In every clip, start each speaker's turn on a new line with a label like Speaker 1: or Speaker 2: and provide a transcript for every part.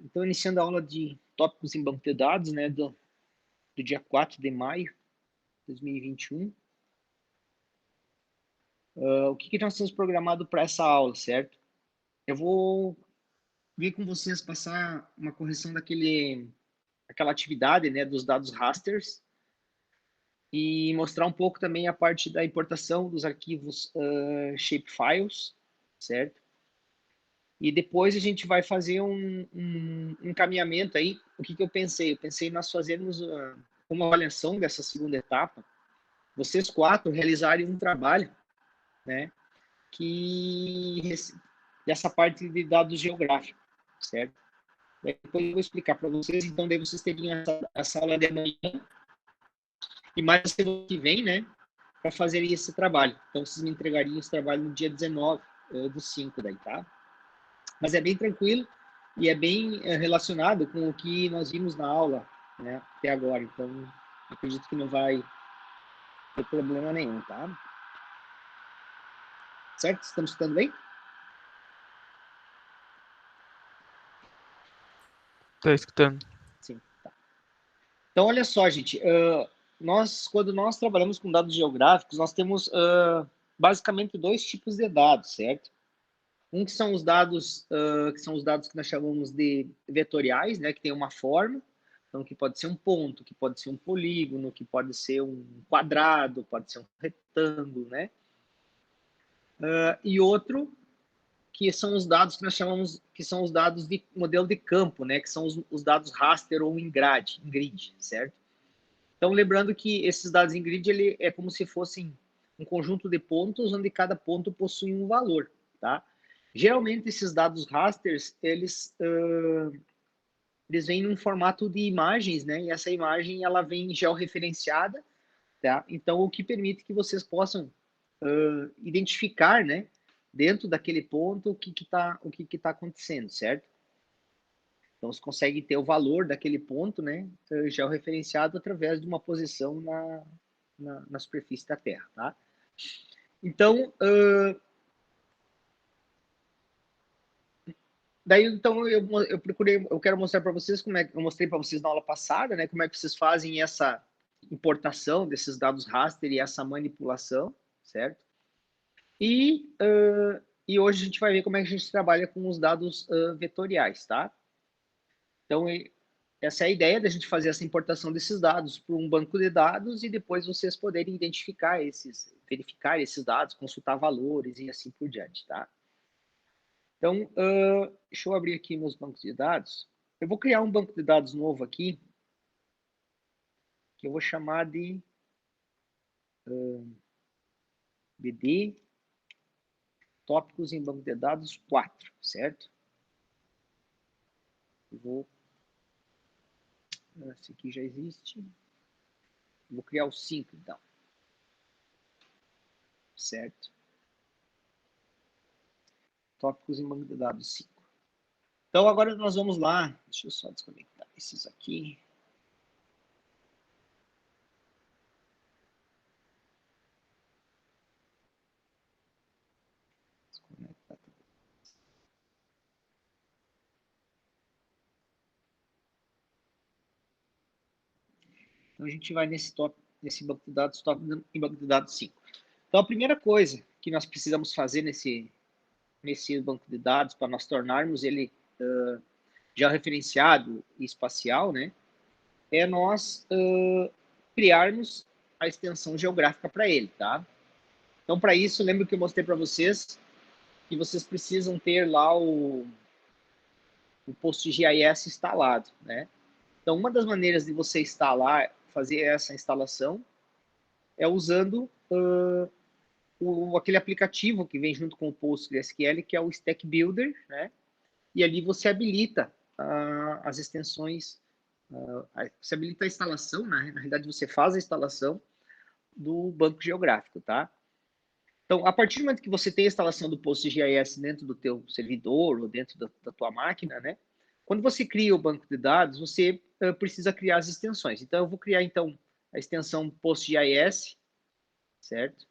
Speaker 1: Então, iniciando a aula de tópicos em banco de dados, né, do dia 4 de maio de 2021. O que nós temos programado para essa aula, certo? Eu vou vir com vocês passar uma correção aquela atividade, né, dos dados rasters e mostrar um pouco também a parte da importação dos arquivos shapefiles, certo? E depois a gente vai fazer um encaminhamento aí. O que eu pensei? Eu pensei nós fazermos uma avaliação dessa segunda etapa, vocês 4 realizarem um trabalho, né, dessa parte de dados geográficos, certo? Depois eu vou explicar para vocês, então daí vocês teriam essa aula de amanhã e mais semana que vem, né, para fazer esse trabalho. Então vocês me entregariam esse trabalho no dia 19 do 5 daí, tá? Mas é bem tranquilo e é bem relacionado com o que nós vimos na aula, né, até agora. Então, acredito que não vai ter problema nenhum, tá? Certo? Estamos escutando bem?
Speaker 2: Tá escutando.
Speaker 1: Sim, tá. Então, olha só, gente. Quando nós trabalhamos com dados geográficos, nós temos basicamente 2 tipos de dados, certo? Um que são os dados que nós chamamos de vetoriais, né, que tem uma forma, então que pode ser um ponto, que pode ser um polígono, que pode ser um quadrado, pode ser um retângulo, né? E outro que são os dados que nós chamamos que são os dados de modelo de campo, né, que são os dados raster ou em grid, certo? Então, lembrando que esses dados em grid ele é como se fossem um conjunto de pontos onde cada ponto possui um valor, tá? Geralmente, esses dados rasters, eles vêm num formato de imagens, né? E essa imagem, ela vem georreferenciada, tá? Então, o que permite que vocês possam identificar, né? Dentro daquele ponto, o que tá acontecendo, certo? Então, você consegue ter o valor daquele ponto, né? Georreferenciado através de uma posição na superfície da Terra, tá? Então, daí, então, eu quero mostrar para vocês eu mostrei para vocês na aula passada, né, como é que vocês fazem essa importação desses dados raster e essa manipulação, certo? E hoje a gente vai ver como é que a gente trabalha com os dados vetoriais, tá? Então, essa é a ideia da gente fazer essa importação desses dados para um banco de dados e depois vocês poderem verificar esses dados, consultar valores e assim por diante, tá? Então, deixa eu abrir aqui meus bancos de dados. Eu vou criar um banco de dados novo aqui, que eu vou chamar de BD Tópicos em Banco de Dados 4, certo? Esse aqui já existe. Vou criar o 5, então. Certo? Tópicos em Banco de Dados 5. Então, agora nós vamos lá. Deixa eu só desconectar esses aqui. Desconectar tudo. Então, a gente vai nesse banco de dados, tópico em Banco de Dados 5. Então, a primeira coisa que nós precisamos fazer nesse banco de dados para nós tornarmos ele já referenciado e espacial, né, é nós criarmos a extensão geográfica para ele, tá? Então, para isso, lembro que eu mostrei para vocês que vocês precisam ter lá o PostGIS instalado, né? Então, uma das maneiras de você instalar, fazer essa instalação, é usando aquele aplicativo que vem junto com o PostgreSQL, que é o Stack Builder, né? E ali você habilita as extensões, você habilita a instalação, né? Na realidade você faz a instalação do banco geográfico, tá? Então, a partir do momento que você tem a instalação do PostGIS dentro do teu servidor ou dentro da tua máquina, né? Quando você cria o banco de dados, você precisa criar as extensões. Então, eu vou criar, então, a extensão PostGIS, certo?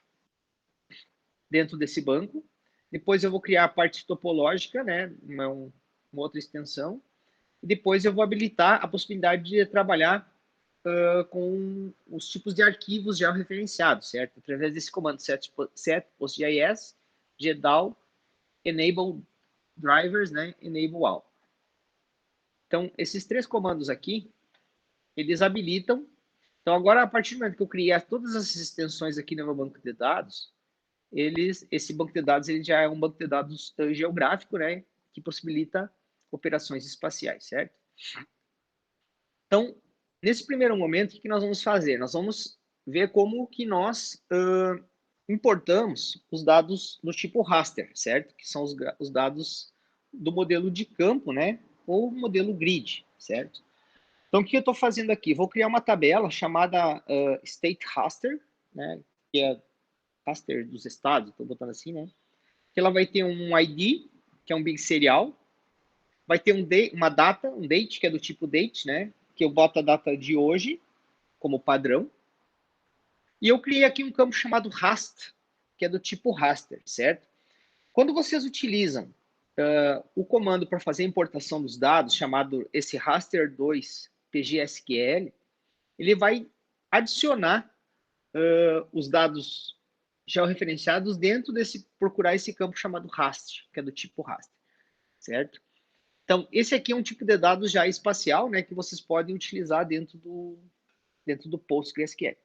Speaker 1: dentro desse banco. Depois eu vou criar a parte topológica, né? Uma outra extensão. E depois eu vou habilitar a possibilidade de trabalhar com os tipos de arquivos já referenciados, certo? Através desse comando set PostGIS, GDAL, enable drivers, né? Enable all. Então, esses 3 comandos aqui, eles habilitam. Então, agora, a partir do momento que eu criar todas essas extensões aqui no meu banco de dados, esse banco de dados ele já é um banco de dados geográfico, né? Que possibilita operações espaciais, certo? Então, nesse primeiro momento, o que nós vamos fazer? Nós vamos ver como que nós importamos os dados do tipo raster, certo? Que são os dados do modelo de campo, né? Ou modelo grid, certo? Então, o que eu estou fazendo aqui? Vou criar uma tabela chamada State Raster, né? Que é raster dos estados, estou botando assim, né? Que ela vai ter um ID, que é um big serial, vai ter uma data, um date, que é do tipo date, né? Que eu boto a data de hoje como padrão. E eu criei aqui um campo chamado rast, que é do tipo raster, certo? Quando vocês utilizam o comando para fazer a importação dos dados, chamado esse raster2 pgsql, ele vai adicionar os dados georreferenciados dentro desse, procurar esse campo chamado raster, que é do tipo raster, certo? Então, esse aqui é um tipo de dados já espacial, né, que vocês podem utilizar dentro do PostgreSQL.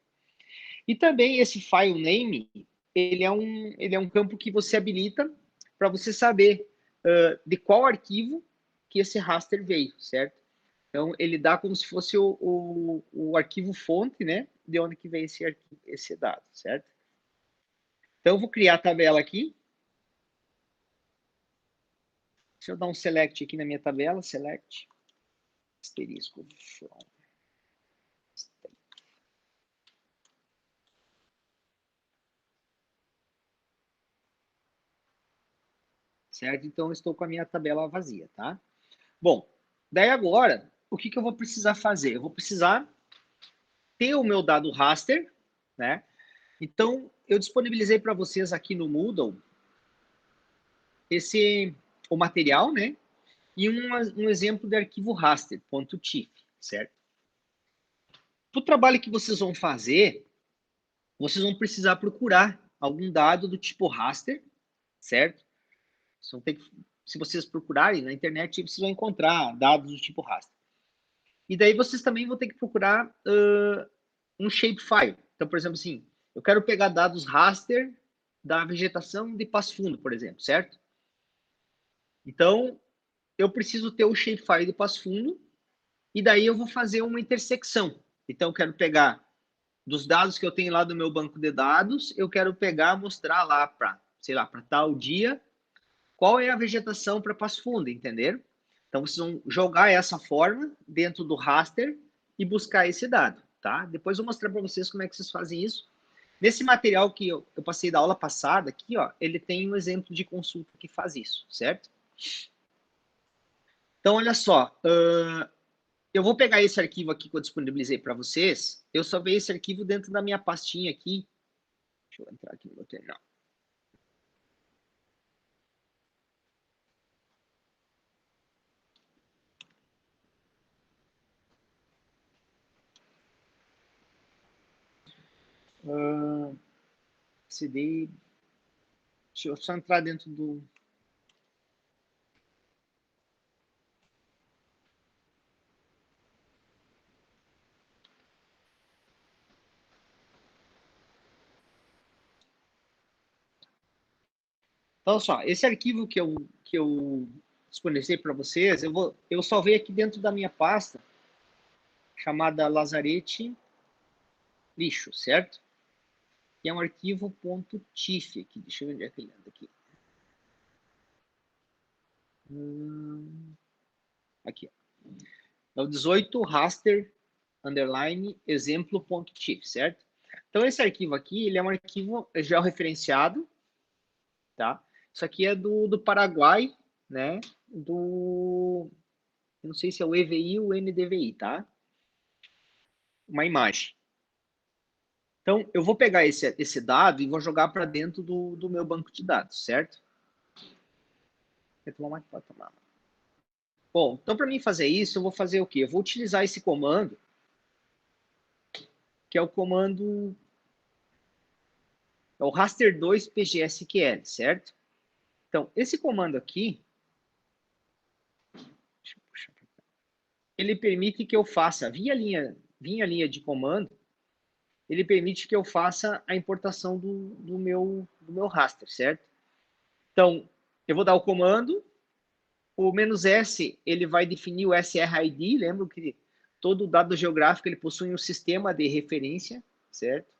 Speaker 1: E também esse file name, ele é um campo que você habilita para você saber de qual arquivo que esse raster veio, certo? Então, ele dá como se fosse o arquivo fonte, né, de onde que veio esse dado, certo? Então, eu vou criar a tabela aqui. Deixa eu dar um select aqui na minha tabela, select, asterisco, from. Certo? Então, eu estou com a minha tabela vazia, tá? Bom, daí agora, o que eu vou precisar fazer? Eu vou precisar ter o meu dado raster, né? Então, eu disponibilizei para vocês aqui no Moodle o material, né? E um exemplo de arquivo raster.tif, certo? Para o trabalho que vocês vão fazer, vocês vão precisar procurar algum dado do tipo raster, certo? Se vocês procurarem na internet, vocês vão encontrar dados do tipo raster. E daí vocês também vão ter que procurar um shapefile. Então, por exemplo, assim, eu quero pegar dados raster da vegetação de Passo Fundo, por exemplo, certo? Então, eu preciso ter o shapefile de Passo Fundo e daí eu vou fazer uma intersecção. Então, eu quero pegar dos dados que eu tenho lá do meu banco de dados, eu quero pegar, mostrar lá para, sei lá, para tal dia, qual é a vegetação para Passo Fundo, entenderam? Então, vocês vão jogar essa forma dentro do raster e buscar esse dado, tá? Depois eu vou mostrar para vocês como é que vocês fazem isso. Nesse material que eu passei da aula passada aqui, ó, ele tem um exemplo de consulta que faz isso, certo? Então, olha só, eu vou pegar esse arquivo aqui que eu disponibilizei para vocês, eu salvei esse arquivo dentro da minha pastinha aqui. Deixa eu entrar aqui no meu terminal. CD. Deixa eu só entrar dentro do. Então, só, esse arquivo que eu disponibilizei para vocês, eu salvei aqui dentro da minha pasta, chamada Lazarete Lixo, certo? Que é um arquivo .tif aqui. Deixa eu ver onde é que ele anda aqui. Aqui, ó. É o 18 raster underline exemplo.tif, certo? Então, esse arquivo aqui, ele é um arquivo georreferenciado, tá? Isso aqui é do Paraguai, né? Não sei se é o EVI ou o NDVI, tá? Uma imagem. Então, eu vou pegar esse dado e vou jogar para dentro do meu banco de dados, certo? Quer tomar mais? Pode tomar. Bom, então para mim fazer isso, eu vou fazer o quê? Eu vou utilizar esse comando, que é o comando, é o raster2 pgsql, certo? Então, esse comando aqui, deixa eu puxar pra cá, ele permite que eu faça, via linha de comando, ele permite que eu faça a importação do meu raster, certo? Então, eu vou dar o comando, o "-s", ele vai definir o SRID, lembra que todo dado geográfico ele possui um sistema de referência, certo?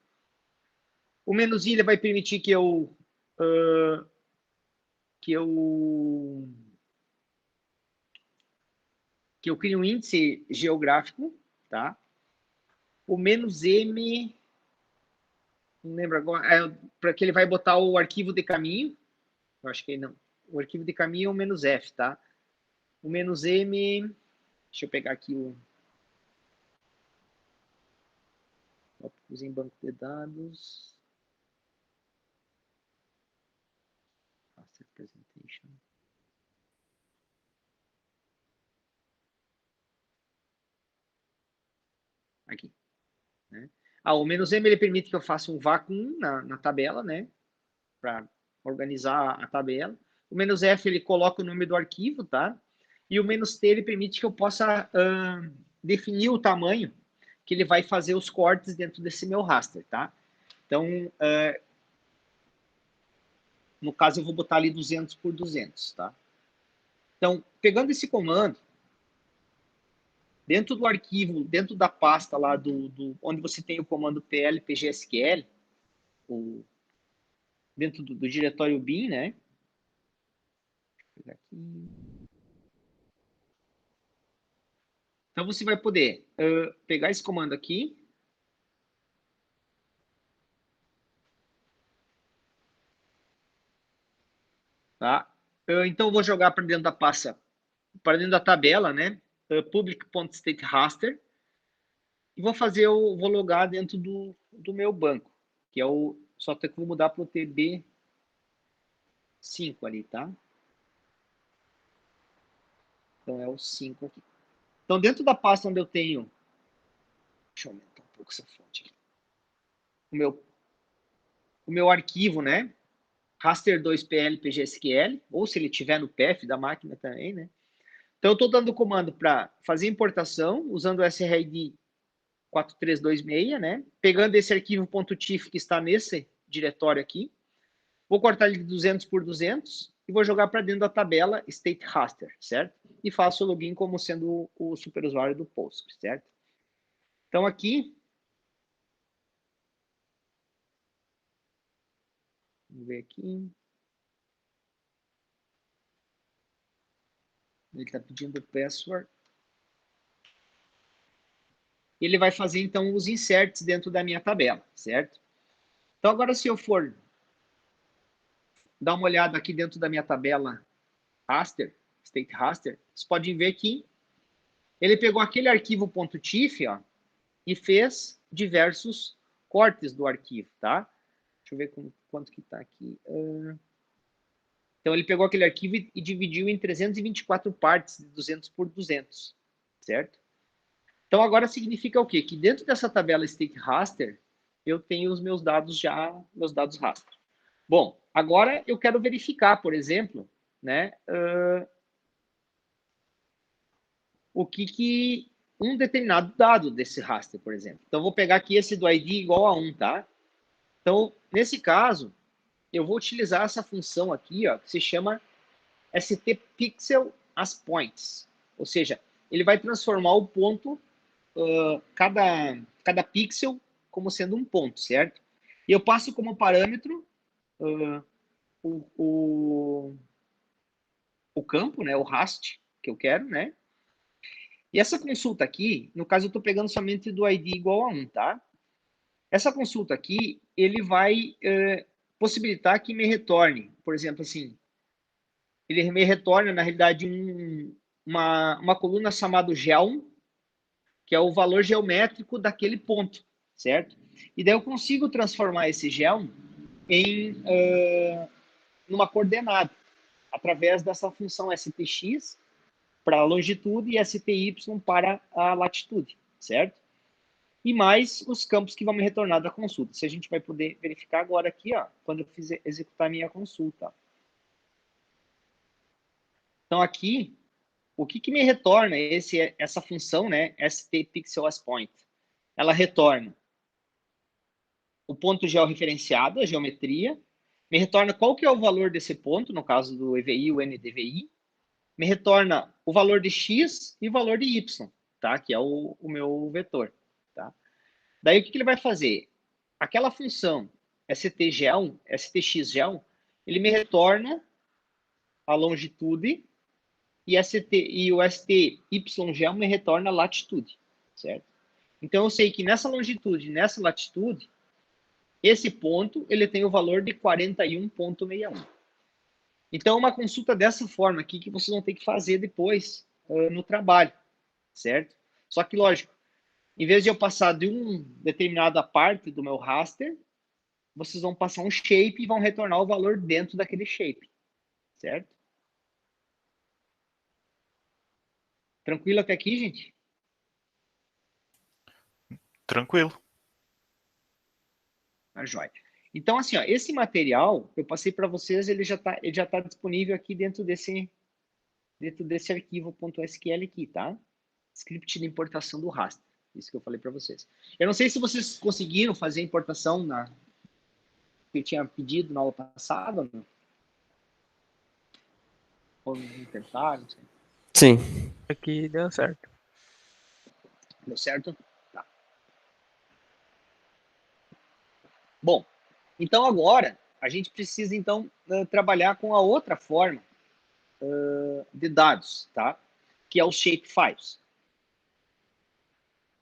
Speaker 1: O "-i", ele vai permitir que eu crie um índice geográfico, tá? O "-m", não lembro agora, para que ele vai botar o arquivo de caminho, eu acho que não, o arquivo de caminho é o "-f", tá? O "-m", deixa eu pegar aqui tópicos em banco de dados, Master Presentation. Aqui. Né? O "-m" ele permite que eu faça um vácuo na tabela, né? Para organizar a tabela. O "-f" ele coloca o nome do arquivo, tá? E o "-t" ele permite que eu possa definir o tamanho que ele vai fazer os cortes dentro desse meu raster, tá? Então, no caso, eu vou botar ali 200 por 200, tá? Então, pegando esse comando, dentro do arquivo, dentro da pasta lá onde você tem o comando pl pgsql, dentro do diretório bin, né? Aqui. Então, você vai poder pegar esse comando aqui. Tá? Então, eu vou jogar para dentro da pasta, para dentro da tabela, né? Public.stateRaster. E vou logar dentro do meu banco, que é só que eu vou mudar para o TB5 ali, tá? Então, é o 5 aqui. Então, dentro da pasta onde eu tenho... Deixa eu aumentar um pouco essa fonte aqui. O meu arquivo, né? raster2pl pgsql, ou se ele tiver no path da máquina também, né? Então, eu estou dando o comando para fazer importação, usando o SRID 4326, né? Pegando esse arquivo .tif que está nesse diretório aqui. Vou cortar ele de 200 por 200 e vou jogar para dentro da tabela state raster, certo? E faço o login como sendo o superusuário do Postgres, certo? Então, aqui... Vamos ver aqui. Ele está pedindo o password. Ele vai fazer, então, os inserts dentro da minha tabela, certo? Então, agora, se eu for dar uma olhada aqui dentro da minha tabela raster, state raster, vocês podem ver que ele pegou aquele arquivo .tif, ó, e fez diversos cortes do arquivo, tá? Deixa eu ver quanto que está aqui. Então, ele pegou aquele arquivo e dividiu em 324 partes de 200 por 200, certo? Então, agora significa o quê? Que dentro dessa tabela state raster, eu tenho os meus dados meus dados raster. Bom, agora eu quero verificar, por exemplo, né, o que um determinado dado desse raster, por exemplo. Então, eu vou pegar aqui esse do ID igual a 1, tá? Então, nesse caso, eu vou utilizar essa função aqui, ó, que se chama stPixel as points. Ou seja, ele vai transformar o ponto, cada pixel, como sendo um ponto, certo? E eu passo como parâmetro o campo, né, o RAST, que eu quero, né? E essa consulta aqui, no caso, eu estou pegando somente do ID igual a 1, tá? Essa consulta aqui, ele vai possibilitar que me retorne, por exemplo, assim, ele me retorna, na realidade, uma coluna chamada GEOM, que é o valor geométrico daquele ponto, certo? E daí eu consigo transformar esse gel em numa coordenada, através dessa função stx para a longitude e STY para a latitude, certo? E mais os campos que vão me retornar da consulta. Isso a gente vai poder verificar agora aqui, ó, quando eu executar a minha consulta. Então, aqui, o que me retorna essa função, né, stPixelAsPoint? Ela retorna o ponto georreferenciado, a geometria, me retorna qual que é o valor desse ponto, no caso do EVI, o NDVI, me retorna o valor de x e o valor de y, tá? Que é o meu vetor, tá? Daí o que ele vai fazer? Aquela função stgel, stxgel, ele me retorna a longitude e o styGel me retorna a latitude, certo? Então eu sei que nessa longitude, nessa latitude, esse ponto ele tem o valor de 41,61. Então, uma consulta dessa forma aqui que vocês vão ter que fazer depois no trabalho, certo? Só que, lógico, em vez de eu passar de uma determinada parte do meu raster, vocês vão passar um shape e vão retornar o valor dentro daquele shape, certo? Tranquilo até aqui, gente?
Speaker 2: Tranquilo.
Speaker 1: Tá joia. Então, assim, ó, esse material eu passei para vocês, ele já tá disponível aqui dentro desse arquivo .sql aqui, tá? Script de importação do raster. Isso que eu falei para vocês. Eu não sei se vocês conseguiram fazer a importação que eu tinha pedido na aula passada, ou não? Ou não tentaram, não sei.
Speaker 3: Sim.
Speaker 2: Aqui deu certo.
Speaker 1: Deu certo? Tá. Bom, então agora a gente precisa então trabalhar com a outra forma de dados, tá? Que é o shapefiles.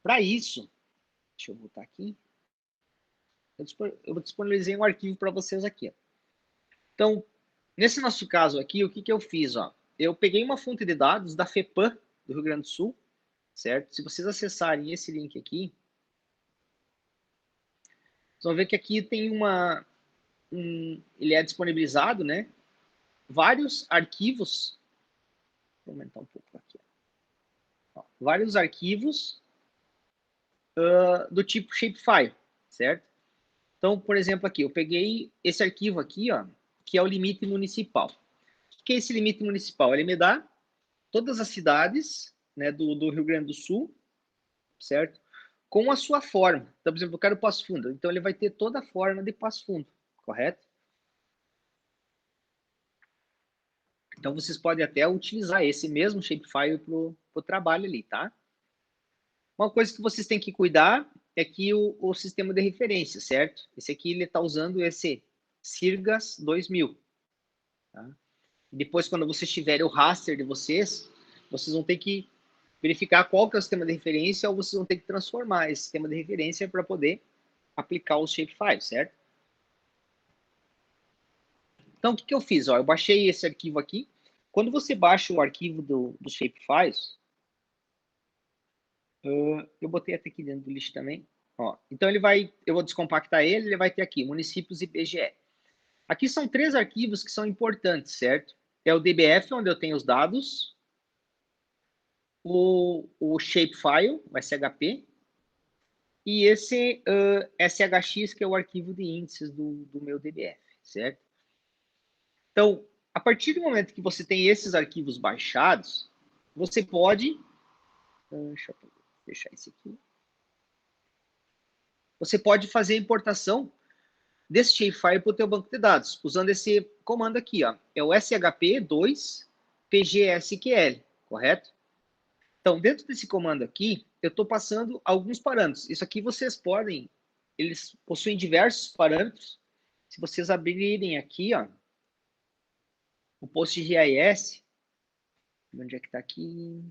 Speaker 1: Para isso, deixa eu voltar aqui. Eu disponibilizei um arquivo para vocês aqui. Ó. Então, nesse nosso caso aqui, o que eu fiz? Ó? Eu peguei uma fonte de dados da FEPAM do Rio Grande do Sul, certo? Se vocês acessarem esse link aqui, vocês vão ver que aqui tem ele é disponibilizado, né? Vários arquivos. Vou aumentar um pouco aqui. Ó, vários arquivos do tipo shapefile, certo? Então, por exemplo, aqui, eu peguei esse arquivo aqui, ó, que é o limite municipal. O que é esse limite municipal? Ele me dá todas as cidades, né, do Rio Grande do Sul, certo? Com a sua forma. Então, por exemplo, eu quero Passo Fundo. Então, ele vai ter toda a forma de Passo Fundo, correto? Então, vocês podem até utilizar esse mesmo shapefile para o trabalho ali, tá? Uma coisa que vocês têm que cuidar é que o sistema de referência, certo? Esse aqui, ele está usando esse Sirgas 2000. Tá? Depois, quando vocês tiverem o raster de vocês vão ter que verificar qual que é o sistema de referência ou vocês vão ter que transformar esse sistema de referência para poder aplicar os shapefiles, certo? Então, o que eu fiz? Ó, eu baixei esse arquivo aqui. Quando você baixa o arquivo dos shapefiles, eu botei até aqui dentro do list também. Ó, então, eu vou descompactar ele vai ter aqui, municípios e BGE. Aqui são 3 arquivos que são importantes, certo? É o DBF, onde eu tenho os dados, o shapefile, o SHP, e esse SHX, que é o arquivo de índices do meu DBF, certo? Então, a partir do momento que você tem esses arquivos baixados, você pode... deixa eu fechar esse aqui. Você pode fazer a importação desse shapefile para o teu banco de dados, usando esse comando aqui, ó. É o SHP2 PGSQL, correto? Então, dentro desse comando aqui, eu estou passando alguns parâmetros. Isso aqui vocês podem, eles possuem diversos parâmetros. Se vocês abrirem aqui, ó, o PostGIS, onde é que está aqui?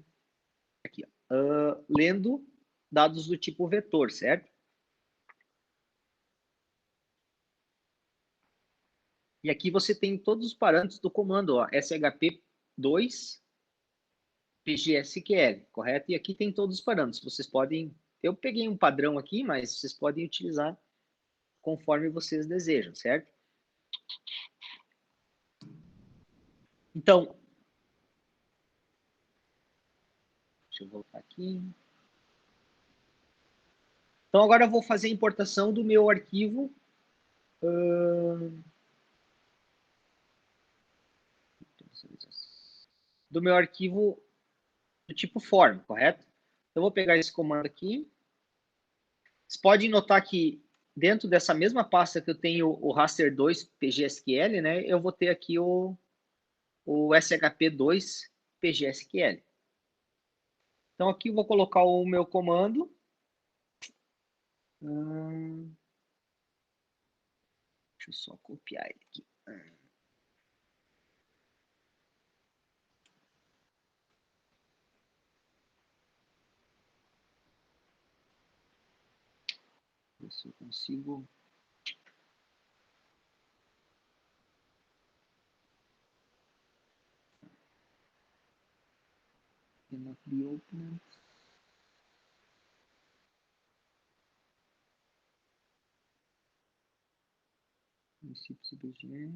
Speaker 1: Aqui, ó, lendo dados do tipo vetor, certo? E aqui você tem todos os parâmetros do comando, ó, SHP2 PGSQL, correto? E aqui tem todos os parâmetros. Vocês podem Eu peguei um padrão aqui, mas vocês podem utilizar conforme vocês desejam, certo? Então, deixa eu voltar aqui. Então, agora eu vou fazer a importação do meu arquivo. Do meu arquivo do tipo form, correto? Então, eu vou pegar esse comando aqui. Vocês podem notar que dentro dessa mesma pasta que eu tenho o raster2 PGSQL, né? Eu vou ter aqui o SHP2 PGSQL. Então, aqui eu vou colocar o meu comando. Deixa eu só copiar ele aqui. Ver se eu consigo. Cannot be opened. Municípios IBGE.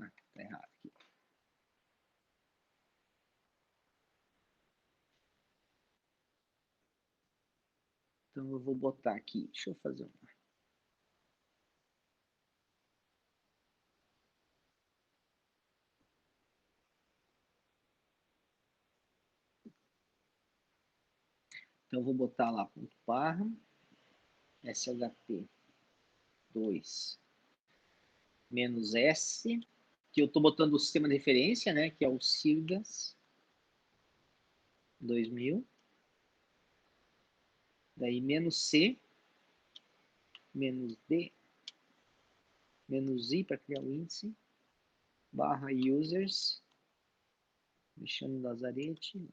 Speaker 1: Ah, tá errado aqui. Então eu vou botar aqui. Deixa eu fazer uma. Então eu vou botar lá ponto barra SHP2 menos S, que eu estou botando o sistema de referência, né? Que é o Sirgas 2000. Daí menos C, menos D, menos I para criar o índice, barra users, mexendo Lazarete,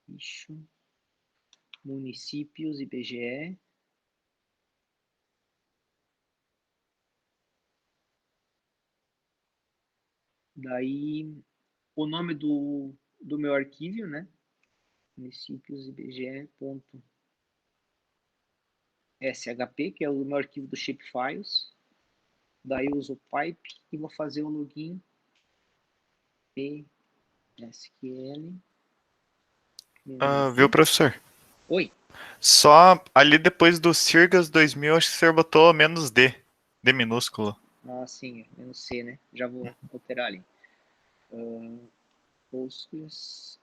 Speaker 1: ixo, municípios, IBGE. Daí o nome do meu arquivo, né? Municípios IBGE.shp, que é o meu arquivo do shapefiles. Daí eu uso o pipe e vou fazer o login PSQL.
Speaker 2: Viu, professor?
Speaker 1: Oi.
Speaker 2: Só ali depois do Sirgas 2000, acho que o senhor botou menos D. D minúsculo.
Speaker 1: Ah, sim, menos C, né? Já vou alterar ali. Postgres.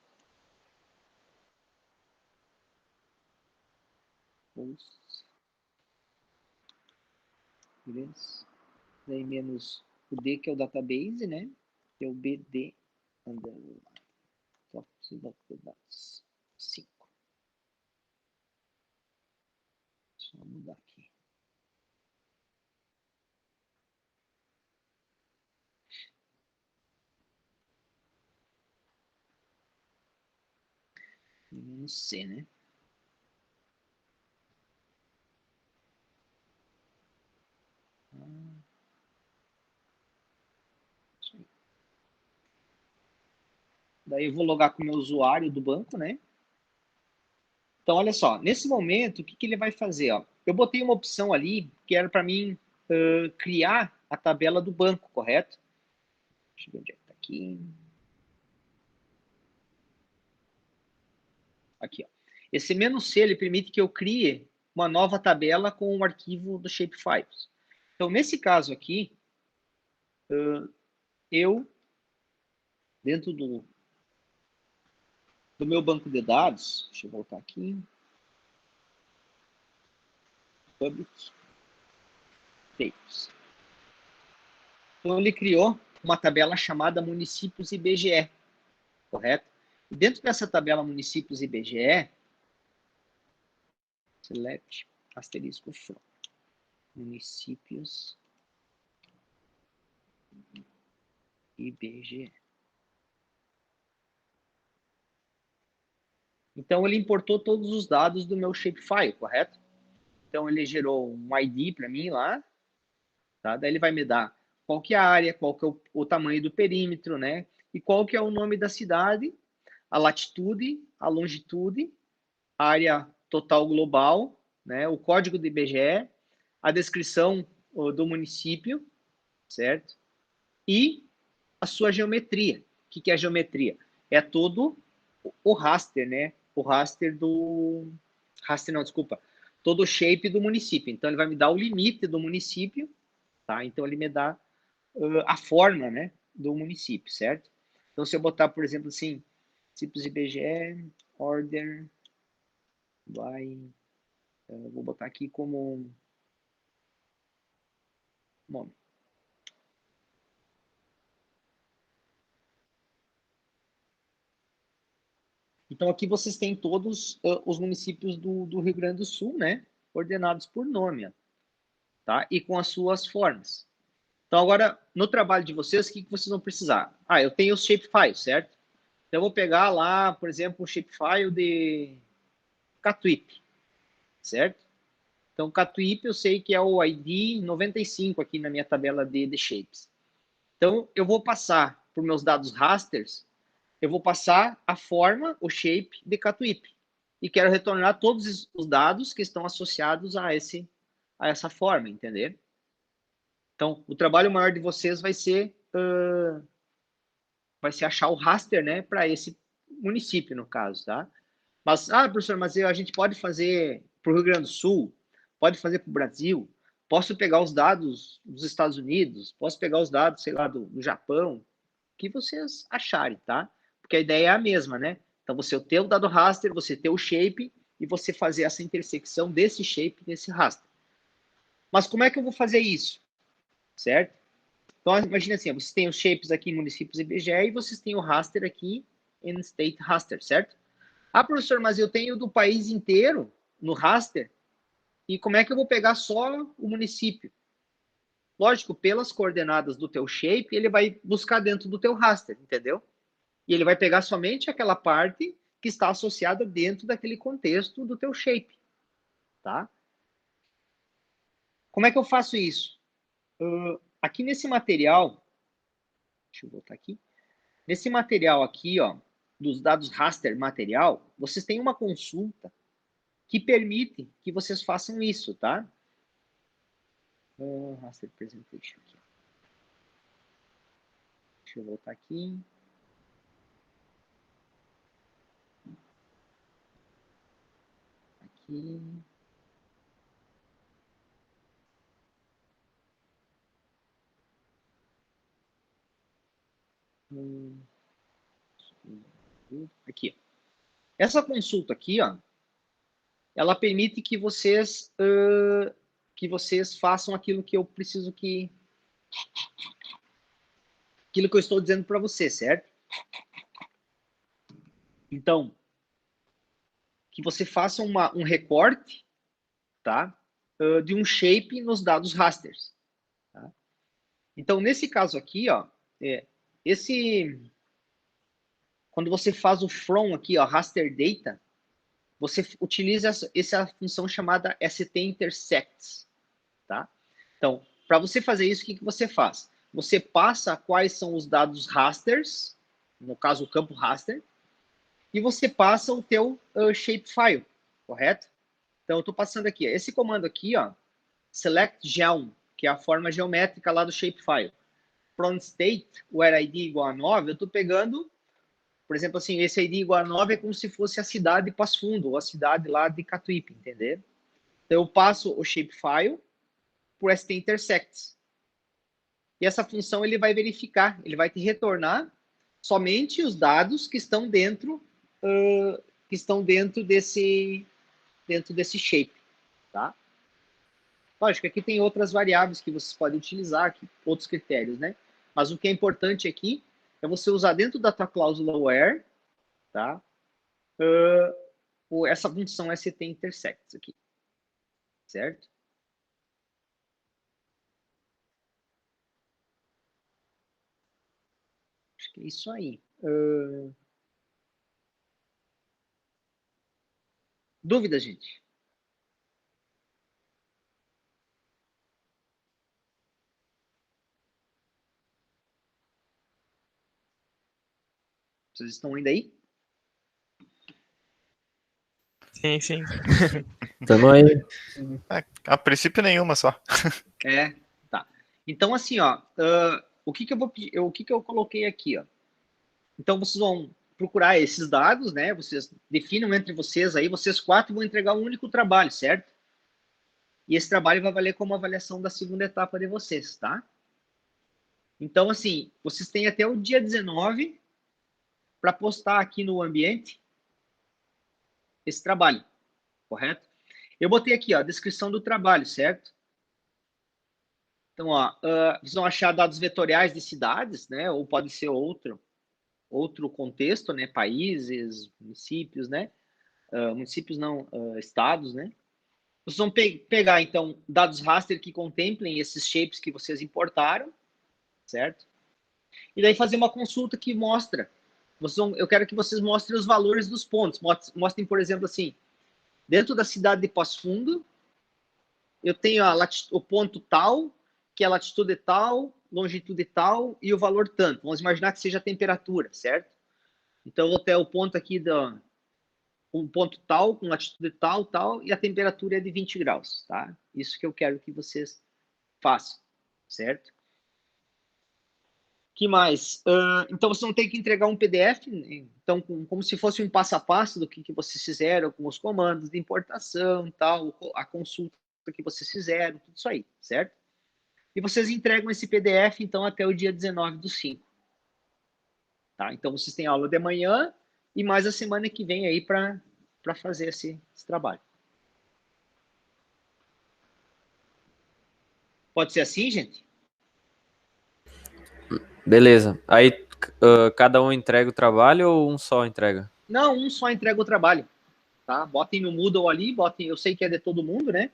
Speaker 1: Beleza? Daí menos o D, que é o database, né? Que é o BD underline. Top dados 5. Deixa eu mudar aqui. Menos C, né? Daí eu vou logar com o meu usuário do banco, né? Então, olha só, nesse momento, o que ele vai fazer? Ó? Eu botei uma opção ali que era para mim criar a tabela do banco, correto? Deixa eu ver onde é que está aqui. Aqui, ó. Esse "-c", ele permite que eu crie uma nova tabela com o arquivo do shapefiles. Então, nesse caso aqui, eu, dentro do meu banco de dados, deixa eu voltar aqui, public tables. Então, ele criou uma tabela chamada municípios IBGE, correto? E dentro dessa tabela municípios IBGE, select asterisco from municípios IBGE. Então, ele importou todos os dados do meu shapefile, correto? Então, ele gerou um ID para mim lá, tá? Daí ele vai me dar qual que é a área, qual que é o tamanho do perímetro, né? E qual que é o nome da cidade, a latitude, a longitude, a área total global, né, o código do IBGE, a descrição do município, certo? E a sua geometria. O que é a geometria? É todo o raster, né? O raster do... Raster não, desculpa. Todo o shape do município. Então, ele vai me dar o limite do município, tá? Então, ele me dá a forma, né? Do município, certo? Então, se eu botar, por exemplo, assim, municípios IBGE, order by... vou botar aqui como... Bom, então, aqui vocês têm todos os municípios do Rio Grande do Sul, né? Ordenados por nome, ó, tá? E com as suas formas. Então, agora, no trabalho de vocês, o que vocês vão precisar? Ah, eu tenho os shapefile, certo? Então, eu vou pegar lá, por exemplo, um shapefile de Catuípe, certo? Então, Catuípe eu sei que é o ID 95 aqui na minha tabela de shapes. Então, eu vou passar por meus dados rasters, eu vou passar a forma, o shape de Catuípe. E quero retornar todos os dados que estão associados a essa forma, entender? Então, o trabalho maior de vocês vai ser achar o raster, né, para esse município, no caso, tá? Mas, professor, mas a gente pode fazer para o Rio Grande do Sul, pode fazer para o Brasil, posso pegar os dados dos Estados Unidos, posso pegar os dados, sei lá, do Japão, o que vocês acharem, tá? Porque a ideia é a mesma, né? Então, você ter o dado raster, você ter o shape e você fazer essa intersecção desse shape nesse raster. Mas como é que eu vou fazer isso? Certo? Então, imagina assim, vocês têm os shapes aqui em municípios IBGE e vocês têm o raster aqui em state raster, certo? Professor, mas eu tenho do país inteiro no raster e como é que eu vou pegar só o município? Lógico, pelas coordenadas do teu shape, ele vai buscar dentro do teu raster, entendeu? E ele vai pegar somente aquela parte que está associada dentro daquele contexto do teu shape, tá? Como é que eu faço isso? Aqui nesse material, deixa eu voltar aqui. Nesse material aqui, ó, dos dados raster material, vocês têm uma consulta que permite que vocês façam isso, tá? Raster presentation aqui. Deixa eu voltar aqui. Aqui. Aqui. Essa consulta aqui, ó, ela permite que vocês façam aquilo que eu preciso aquilo que eu estou dizendo para você, certo? Então, que você faça um recorte, tá? De um shape nos dados rasters. Tá? Então, nesse caso aqui, ó, quando você faz o from aqui, ó, raster data, você utiliza essa função chamada st-intersects, tá? Então, para você fazer isso, o que você faz? Você passa quais são os dados rasters, no caso o campo raster, e você passa o teu shapefile, correto? Então, eu estou passando aqui, esse comando aqui, ó, select geom, que é a forma geométrica lá do shapefile. From state, where id igual a 9, eu estou pegando, por exemplo, assim, esse id igual a 9 é como se fosse a cidade de Passo Fundo, ou a cidade lá de Catuípe, entendeu? Então, eu passo o shapefile por st-intersects. E essa função ele vai verificar, ele vai te retornar somente os dados que estão dentro desse shape, tá? Lógico, aqui tem outras variáveis que vocês podem utilizar, aqui, outros critérios, né? Mas o que é importante aqui é você usar dentro da tua cláusula where, tá? Essa função st-intersects aqui, certo? Acho que é isso aí. Dúvida, gente? Vocês estão ainda aí?
Speaker 3: Sim, sim.
Speaker 4: Tamo aí.
Speaker 2: A princípio nenhuma só.
Speaker 1: Tá. Então, assim, ó, o que que eu coloquei aqui, ó? Então, vocês vão procurar esses dados, né? Vocês definam entre vocês aí, vocês 4 vão entregar um único trabalho, certo? E esse trabalho vai valer como avaliação da segunda etapa de vocês, tá? Então, assim, vocês têm até o dia 19 para postar aqui no ambiente esse trabalho, correto? Eu botei aqui, ó, a descrição do trabalho, certo? Então, ó, vocês vão achar dados vetoriais de cidades, né? Ou pode ser outro contexto, né? Países, municípios, né? Municípios não, estados, né? Vocês vão pegar, então, dados raster que contemplem esses shapes que vocês importaram, certo? E daí fazer uma consulta que mostra. Eu quero que vocês mostrem os valores dos pontos. Mostrem, por exemplo, assim, dentro da cidade de Passo Fundo, eu tenho o ponto tal, que é a latitude tal, longitude tal e o valor tanto. Vamos imaginar que seja a temperatura, certo? Então, eu vou ter o ponto aqui um ponto tal, com latitude tal, tal, e a temperatura é de 20 graus, tá? Isso que eu quero que vocês façam, certo? Que mais? Então, vocês vão ter que entregar um PDF, né? Então, como se fosse um passo a passo do que vocês fizeram com os comandos de importação e tal, a consulta que vocês fizeram, tudo isso aí, certo? E vocês entregam esse PDF, então, até o dia 19/5. Tá? Então, vocês têm aula de manhã e mais a semana que vem aí para fazer esse trabalho. Pode ser assim, gente?
Speaker 4: Beleza. Aí cada um entrega o trabalho ou um só entrega?
Speaker 1: Não, um só entrega o trabalho. Tá? Botem no Moodle ali, eu sei que é de todo mundo, né?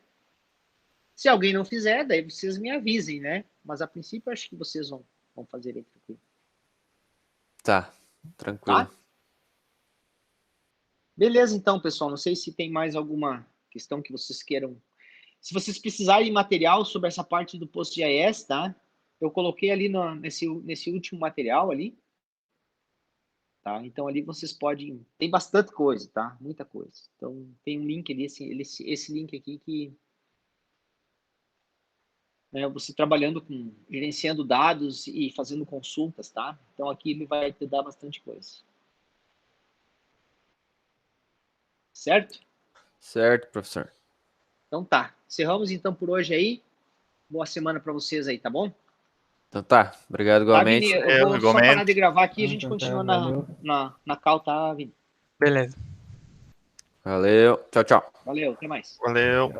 Speaker 1: Se alguém não fizer, daí vocês me avisem, né? Mas a princípio, acho que vocês vão fazer aí tranquilo.
Speaker 4: Tá, tranquilo.
Speaker 1: Tá? Beleza, então, pessoal. Não sei se tem mais alguma questão que vocês queiram. Se vocês precisarem de material sobre essa parte do PostGIS, tá? Eu coloquei ali nesse último material ali. Tá? Então, ali vocês podem... Tem bastante coisa, tá? Muita coisa. Então, tem um link ali, esse link aqui que... Né, você trabalhando gerenciando dados e fazendo consultas, tá? Então, aqui ele vai te dar bastante coisa. Certo?
Speaker 4: Certo, professor.
Speaker 1: Então, tá. Encerramos, então, por hoje aí. Boa semana para vocês aí, tá bom?
Speaker 4: Então tá, obrigado
Speaker 1: Tá, Vini?
Speaker 4: igualmente.
Speaker 1: Eu vou só
Speaker 2: igualmente.
Speaker 1: parar de gravar aqui e a gente
Speaker 3: Então,
Speaker 1: continua
Speaker 3: valeu.
Speaker 1: na call, tá, Vini?
Speaker 3: Beleza.
Speaker 4: Valeu, tchau, tchau.
Speaker 1: Valeu, até mais.
Speaker 2: Valeu.